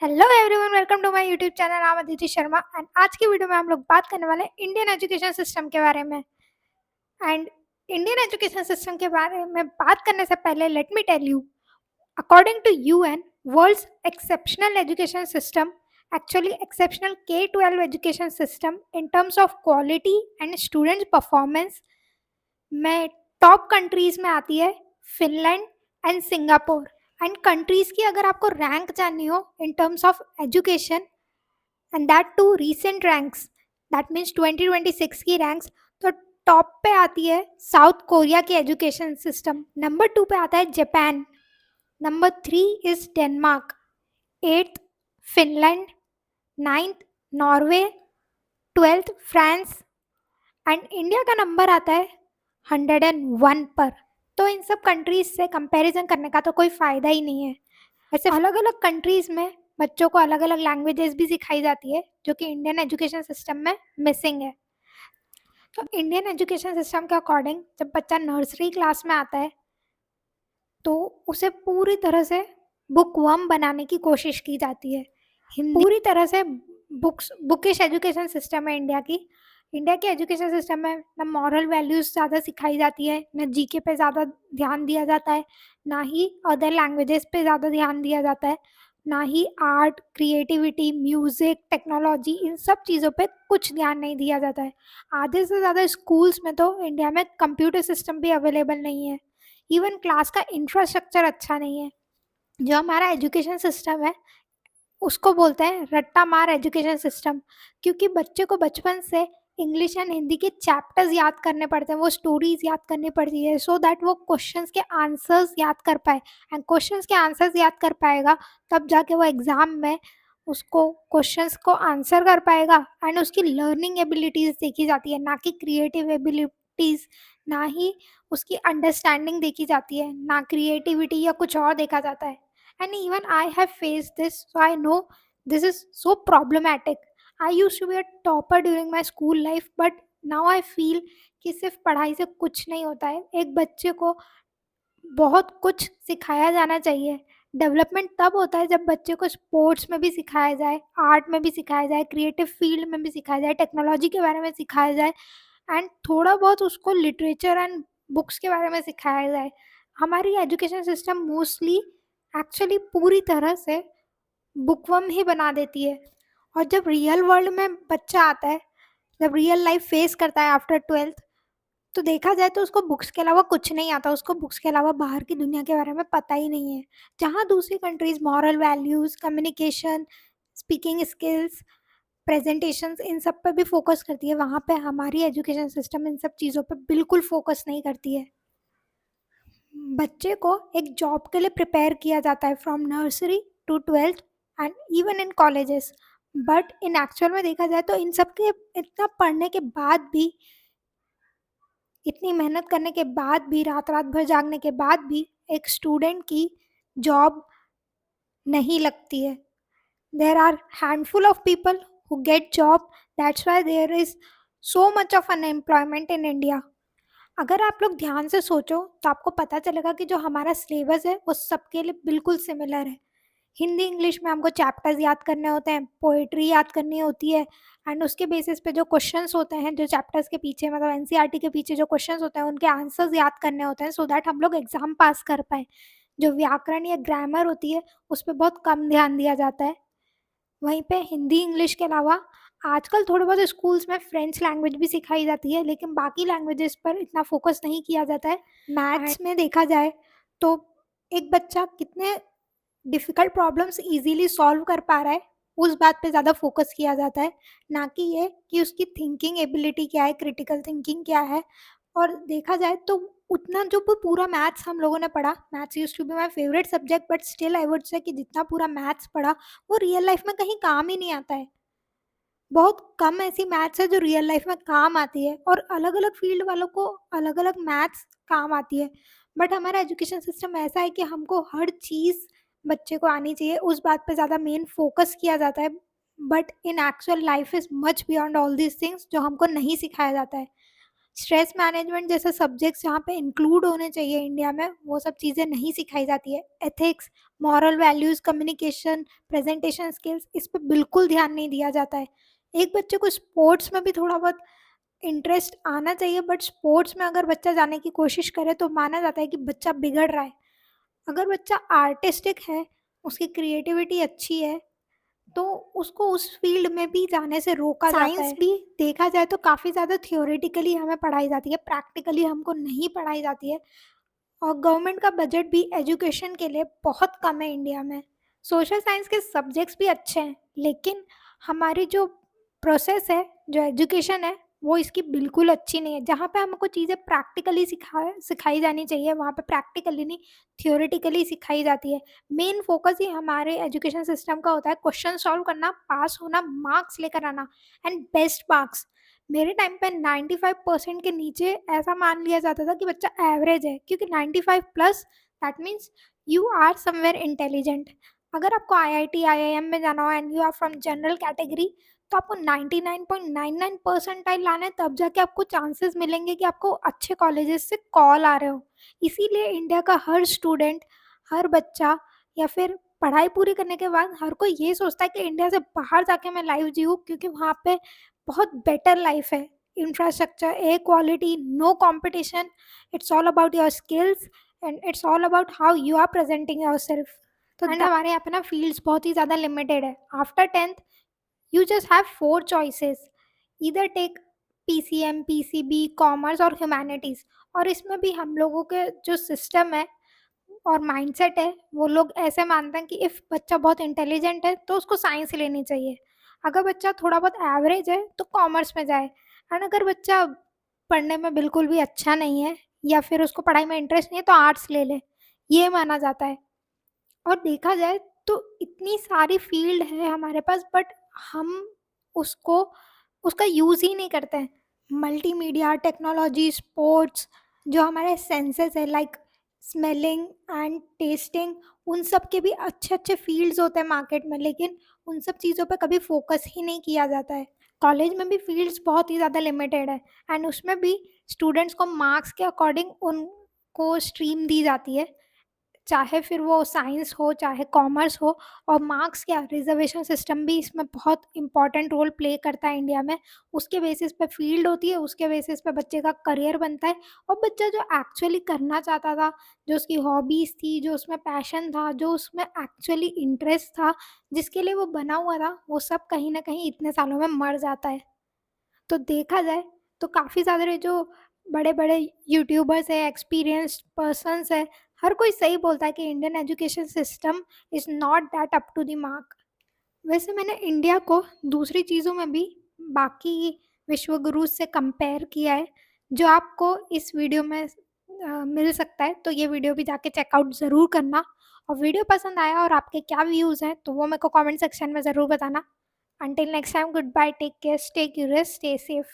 Hello everyone, welcome to my YouTube channel. नाम Aditi Sharma and आज की वीडियो में हम लोग बात करने वाले हैं इंडियन एजुकेशन सिस्टम के बारे में। एंड इंडियन एजुकेशन सिस्टम के बारे में बात करने से पहले let me tell you, according to UN, world's exceptional education system actually exceptional K-12 education system in terms of quality and students performance में टॉप कंट्रीज में आती है Finland and Singapore. And countries की अगर आपको रैंक जाननी हो in terms of education and that too recent ranks, that means 2026 की रैंक्स, तो टॉप पे आती है साउथ कोरिया की एजुकेशन सिस्टम, नंबर 2 पे आता है Japan, number 3 is Denmark, 8th Finland, 9th Norway, 12th France and India का नंबर आता है 101 पर। तो इन सब कंट्रीज से कंपैरिजन करने का तो कोई फ़ायदा ही नहीं है। वैसे अलग अलग कंट्रीज में बच्चों को अलग अलग लैंग्वेजेस भी सिखाई जाती है जो कि इंडियन एजुकेशन सिस्टम में मिसिंग है। तो इंडियन एजुकेशन सिस्टम के अकॉर्डिंग जब बच्चा नर्सरी क्लास में आता है तो उसे पूरी तरह से बुक वर्म बनाने की कोशिश की जाती है। हिंदी पूरी तरह से बुकिश एजुकेशन सिस्टम है इंडिया के एजुकेशन सिस्टम में ना मॉरल वैल्यूज़ ज़्यादा सिखाई जाती है, ना जीके पे ज़्यादा ध्यान दिया जाता है, ना ही अदर लैंग्वेजेस पे ज़्यादा ध्यान दिया जाता है, ना ही आर्ट, क्रिएटिविटी, म्यूज़िक, टेक्नोलॉजी, इन सब चीज़ों पे कुछ ध्यान नहीं दिया जाता है। आधे से ज़्यादा स्कूल्स में तो इंडिया में कंप्यूटर सिस्टम भी अवेलेबल नहीं है। इवन क्लास का इंफ्रास्ट्रक्चर अच्छा नहीं है। जो हमारा एजुकेशन सिस्टम है उसको बोलते हैं रट्टा मार एजुकेशन सिस्टम, क्योंकि बच्चे को बचपन से इंग्लिश एंड हिंदी के चैप्टर्स याद करने पड़ते हैं, वो स्टोरीज याद करनी पड़ती है सो दैट वो क्वेश्चंस के आंसर्स याद कर पाए। एंड क्वेश्चंस के आंसर्स याद कर पाएगा तब जाके वो एग्ज़ाम में उसको क्वेश्चंस को आंसर कर पाएगा। एंड उसकी लर्निंग एबिलिटीज़ देखी जाती है, ना कि क्रिएटिव एबिलिटीज़, ना ही उसकी अंडरस्टैंडिंग देखी जाती है, ना क्रिएटिविटी या कुछ और देखा जाता है। And even I have faced this, so I know this is so problematic. I used to be a topper during my school life, but now I feel कि सिर्फ पढ़ाई से कुछ नहीं होता है। एक बच्चे को बहुत कुछ सिखाया जाना चाहिए। डेवलपमेंट तब होता है जब बच्चे को स्पोर्ट्स में भी सिखाया जाए, आर्ट में भी सिखाया जाए, क्रिएटिव फील्ड में भी सिखाया जाए, टेक्नोलॉजी के बारे में सिखाया जाए एंड थोड़ा बहुत उसको लिटरेचर एंड बुक्स के बारे में सिखाया जाए। हमारी एजुकेशन सिस्टम मोस्टली एक्चुअली पूरी तरह से बुकवर्म ही बना देती है। और जब रियल वर्ल्ड में बच्चा आता है, जब रियल लाइफ फेस करता है आफ्टर 12th, तो देखा जाए तो उसको बुक्स के अलावा कुछ नहीं आता, उसको बुक्स के अलावा बाहर की दुनिया के बारे में पता ही नहीं है। जहाँ दूसरी countries moral values, communication, speaking skills, presentations, इन सब पे भी फोकस करती है, वहाँ पे हमारी एजुकेशन सिस्टम इन सब चीज़ों पे बिल्कुल फोकस नहीं करती है। बच्चे को एक जॉब के लिए प्रिपेयर किया जाता है from nursery to 12th and even in colleges, but in actual में देखा जाए तो इन सब के इतना पढ़ने के बाद भी, इतनी मेहनत करने के बाद भी, रात रात भर जागने के बाद भी एक स्टूडेंट की जॉब नहीं लगती है। There are handful of people who get job, that's why there is so much of unemployment in India. अगर आप लोग ध्यान से सोचो तो आपको पता चलेगा कि जो हमारा सिलेबस है वो सबके लिए बिल्कुल सिमिलर है। हिंदी इंग्लिश में हमको चैप्टर्स याद करने होते हैं, पोएट्री याद करनी होती है एंड उसके बेसिस पे जो क्वेश्चंस होते हैं, जो चैप्टर्स के पीछे मतलब एनसीईआरटी के पीछे जो क्वेश्चंस होते हैं उनके आंसर्स याद करने होते हैं सो दैट हम लोग एग्ज़ाम पास कर पाएँ। जो व्याकरण या ग्रामर होती है उस पे बहुत कम ध्यान दिया जाता है। वहीं पे हिंदी इंग्लिश के अलावा आजकल थोड़े बहुत स्कूल्स में फ्रेंच लैंग्वेज भी सिखाई जाती है, लेकिन बाकी लैंग्वेजेस पर इतना फोकस नहीं किया जाता है। मैथ्स में देखा जाए तो एक बच्चा कितने डिफ़िकल्ट प्रॉब्लम्स ईज़िली सॉल्व कर पा रहा है, उस बात पे ज़्यादा फ़ोकस किया जाता है, ना कि ये कि उसकी थिंकिंग एबिलिटी क्या है, क्रिटिकल थिंकिंग क्या है। और देखा जाए तो उतना जो पूरा मैथ्स हम लोगों ने पढ़ा, maths used to be my favourite subject, but still I would say कि जितना पूरा मैथ्स पढ़ा, वो रियल लाइफ़ में कहीं काम ही नहीं आता है। बहुत कम ऐसी मैथ्स है जो रियल लाइफ़ में काम आती है और अलग-अलग फ़ील्ड वालों को अलग-अलग मैथ्स काम आती है। बट हमारा एजुकेशन सिस्टम ऐसा है कि हमको हर चीज़ बच्चे को आनी चाहिए, उस बात पे ज़्यादा मेन फ़ोकस किया जाता है। But in actual life is much beyond all these things जो हमको नहीं सिखाया जाता है। स्ट्रेस मैनेजमेंट जैसे सब्जेक्ट्स जहाँ पे इंक्लूड होने चाहिए इंडिया में, वो सब चीज़ें नहीं सिखाई जाती है। Ethics, moral values, communication, presentation skills, इस पे बिल्कुल ध्यान नहीं दिया जाता है। एक बच्चे को स्पोर्ट्स में भी थोड़ा बहुत इंटरेस्ट आना चाहिए, बट स्पोर्ट्स में अगर बच्चा जाने की कोशिश करे तो माना जाता है कि बच्चा बिगड़ रहा है। अगर बच्चा आर्टिस्टिक है, उसकी क्रिएटिविटी अच्छी है, तो उसको उस फील्ड में भी जाने से रोका जाता है। साइंस भी देखा जाए तो काफ़ी ज़्यादा थियोरेटिकली हमें पढ़ाई जाती है, प्रैक्टिकली हमको नहीं पढ़ाई जाती है। और गवर्नमेंट का बजट भी एजुकेशन के लिए बहुत कम है इंडिया में। सोशल साइंस के सब्जेक्ट्स भी अच्छे हैं, लेकिन हमारी जो प्रोसेस है, जो एजुकेशन है, वो इसकी बिल्कुल अच्छी नहीं है। जहाँ पे हमको चीज़ें प्रैक्टिकली सिखाई जानी चाहिए, वहाँ पे प्रैक्टिकली नहीं, थियोरेटिकली सिखाई जाती है। मेन फोकस ही हमारे एजुकेशन सिस्टम का होता है क्वेश्चन सॉल्व करना, पास होना, मार्क्स लेकर आना एंड बेस्ट मार्क्स। मेरे टाइम पे 95% के नीचे ऐसा मान लिया जाता था कि बच्चा एवरेज है, क्योंकि 95 plus that means you are somewhere intelligent. अगर आपको आईआईटी आईआईएम में जाना हो and you are from general category, तो आपको 99.99 परसेंटाइल लाना है, तब जाके आपको चांसेस मिलेंगे कि आपको अच्छे कॉलेजेस से कॉल आ रहे हो। इसीलिए इंडिया का हर स्टूडेंट, हर बच्चा, या फिर पढ़ाई पूरी करने के बाद हर कोई ये सोचता है कि इंडिया से बाहर जाके मैं लाइफ जीऊँ, क्योंकि वहाँ पे बहुत बेटर लाइफ है। Infrastructure, air quality, no competition, it's all about your skills and it's all about how you are presenting yourself. तो एंड हमारे यहाँ पे ना फील्ड्स बहुत ही ज़्यादा लिमिटेड है। After 10th you just have four choices, either take PCM, PCB, commerce और humanities. और इसमें भी हम लोगों के जो सिस्टम है और माइंडसेट है, वो लोग ऐसे मानते हैं कि इफ़ बच्चा बहुत इंटेलिजेंट है तो उसको साइंस लेनी चाहिए, अगर बच्चा थोड़ा बहुत एवरेज है तो कॉमर्स में जाए, एंड अगर बच्चा पढ़ने में बिल्कुल भी अच्छा नहीं है या फिर उसको पढ़ाई में इंटरेस्ट नहीं है तो आर्ट्स ले ले, ये माना जाता है। और देखा जाए तो इतनी सारी फील्ड है हमारे पास, बट हम उसको उसका यूज़ ही नहीं करते हैं। मल्टीमीडिया, टेक्नोलॉजी, स्पोर्ट्स, जो हमारे सेंसेस है लाइक स्मेलिंग एंड टेस्टिंग, उन सब के भी अच्छे अच्छे फील्ड्स होते हैं मार्केट में, लेकिन उन सब चीज़ों पे कभी फोकस ही नहीं किया जाता है। कॉलेज में भी फील्ड्स बहुत ही ज़्यादा लिमिटेड है, एंड उसमें भी स्टूडेंट्स को मार्क्स के अकॉर्डिंग उनको स्ट्रीम दी जाती है, चाहे फिर वो साइंस हो चाहे कॉमर्स हो। और मार्क्स क्या, रिजर्वेशन सिस्टम भी इसमें बहुत इंपॉर्टेंट रोल प्ले करता है इंडिया में। उसके बेसिस पे फील्ड होती है, उसके बेसिस पे बच्चे का करियर बनता है, और बच्चा जो एक्चुअली करना चाहता था, जो उसकी हॉबीज़ थी, जो उसमें पैशन था, जो उसमें एक्चुअली इंटरेस्ट था, जिसके लिए वो बना हुआ था, वो सब कहीं ना कहीं इतने सालों में मर जाता है। तो देखा जाए तो काफ़ी ज़्यादा जो बड़े-बड़े यूट्यूबर्स हैं, एक्सपीरियंस्ड पर्सन्स हैं, हर कोई सही बोलता है कि Indian education system is not that up to the mark. वैसे मैंने इंडिया को दूसरी चीज़ों में भी बाकी विश्व गुरु से कंपेयर किया है, जो आपको इस वीडियो में मिल सकता है, तो ये वीडियो भी जाके चेकआउट ज़रूर करना। और वीडियो पसंद आया और आपके क्या व्यूज़ हैं तो वो मेरे को कमेंट सेक्शन में ज़रूर बताना। Until next time, goodbye, take care, stay curious, stay safe.